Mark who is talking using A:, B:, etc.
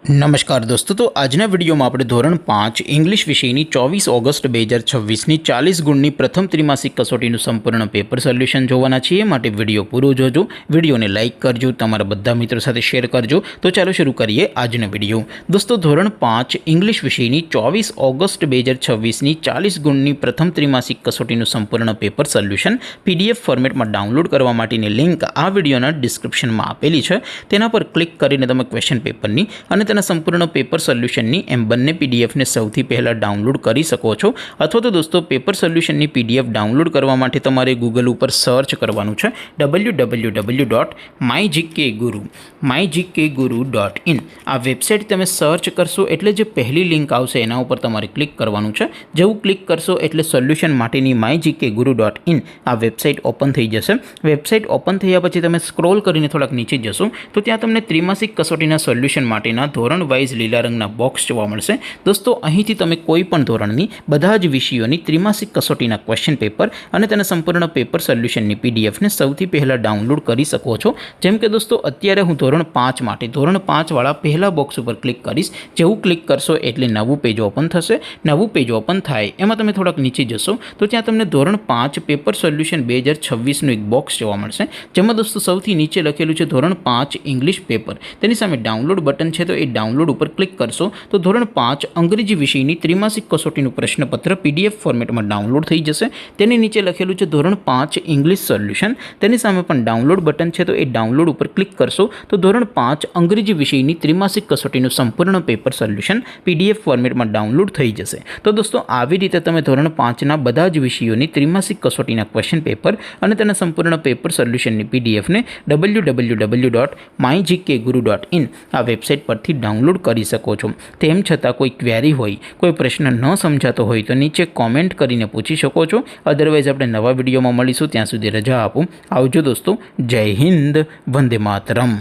A: નમસ્કાર દોસ્તો, તો આજના વિડીયોમાં આપણે ધોરણ 5 ઇંગ્લિશ વિષયની 24 ઓગસ્ટ 2026ની 40 ગુણની પ્રથમ ત્રિમાસિક કસોટીનું સંપૂર્ણ પેપર સોલ્યુશન જોવાના છીએ। માટે વિડીયો પૂરો જોજો, વિડીયોને લાઇક કરજો, તમારા બધા મિત્રો સાથે શેર કરજો। તો ચાલો શરૂ કરીએ આજનો વિડીયો। દોસ્તો, ધોરણ 5 ઇંગ્લિશ વિષયની 24 ઓગસ્ટ 2026ની 40 ગુણની પ્રથમ ત્રિમાસિક કસોટીનું સંપૂર્ણ પેપર સોલ્યુશન PDF ફોર્મેટમાં ડાઉનલોડ કરવા માટેની લિંક આ વિડીયોના ડિસ્ક્રિપ્શનમાં આપેલી છે। તેના પર ક્લિક કરીને તમે ક્વેશ્ચન પેપરની અને સંપૂर्ण પેપર સોલ્યુશનની એમ બંને પીડીએફને સૌથી પહેલાં ડાઉનલોડ કરી શકો છો। અથવા તો દોસ્તો, પેપર સોલ્યુશનની પીડીએફ ડાઉનલોડ કરવા માટે તમારે ગૂગલ ઉપર સર્ચ કરવાનું છે www.mygkguru.in। આ વેબસાઇટ તમે સર્ચ કરશો એટલે જે પહેલી લિંક આવશે એના ઉપર તમારે ક્લિક કરવાનું છે। જેવું ક્લિક કરશો એટલે સોલ્યુશન માટેની mygkguru.in આ વેબસાઇટ ઓપન થઈ જશે। વેબસાઇટ ઓપન થયા પછી તમે સ્ક્રોલ કરીને થોડાક નીચે જશો તો ત્યાં તમને ત્રિમાસિક કસોટીના સોલ્યુશન માટેના ધોરણ વાઇઝ લીલા રંગના બોક્સ જોવા મળશે। દોસ્તો, અહીંથી તમે કોઈ પણ ધોરણની બધા જ વિષયોની ત્રિમાસિક કસોટીના ક્વેશ્ચન પેપર અને તેના સંપૂર્ણ પેપર સોલ્યુશનની પીડીએફને સૌથી પહેલાં ડાઉનલોડ કરી શકો છો। જેમ કે દોસ્તો, અત્યારે હું ધોરણ 5 માટે ધોરણ 5 વાળા પહેલા બોક્સ ઉપર ક્લિક કરીશ। જેવું ક્લિક કરશો એટલે નવું પેજ ઓપન થશે। નવું પેજ ઓપન થાય એમાં તમે થોડાક નીચે જશો તો ત્યાં તમને ધોરણ 5 પેપર સોલ્યુશન 2026નું એક બોક્સ જોવા મળશે। જેમાં દોસ્તો સૌથી નીચે લખેલું છે ધોરણ 5 ઇંગ્લિશ પેપર। તેની સામે ડાઉનલોડ બટન છે, તો એ ડાઉનલોડ ઉપર ક્લિક કરશો તો ધોરણ 5 અંગ્રેજી વિષયની ત્રિમાસિક કસોટીનું પ્રશ્નપત્ર PDF ફોર્મેટમાં ડાઉનલોડ થઈ જશે। તેની નીચે લખેલું છે ધોરણ 5 ઇંગ્લિશ સોલ્યુશન। તેની સામે પણ ડાઉનલોડ બટન છે, તો એ ડાઉનલોડ ઉપર ક્લિક કરશો તો ધોરણ 5 અંગ્રેજી વિષયની ત્રિમાસિક કસોટીનું સંપૂર્ણ પેપર સોલ્યુશન PDF ફોર્મેટમાં ડાઉનલોડ થઈ જશે। તો દોસ્તો, આવી રીતે તમે ધોરણ 5ના બધા જ વિષયોની ત્રિમાસિક કસોટીના ક્વેશ્ચન પેપર અને તેના સંપૂર્ણ પેપર સોલ્યુશનની પીડીએફને www.mygkguru.in આ વેબસાઇટ પરથી ડાઉનલોડ કરી શકો છો। તેમ છતાં કોઈ ક્વેરી હોય, કોઈ પ્રશ્ન ન સમજાતો હોય તો નીચે કોમેન્ટ કરીને પૂછી શકો છો। અદરવાઇઝ આપણે નવા વિડીયોમાં મળીશું, ત્યાં સુધી રજા આપો। આવજો દોસ્તો, જય હિન્દ, વંદે માતરમ।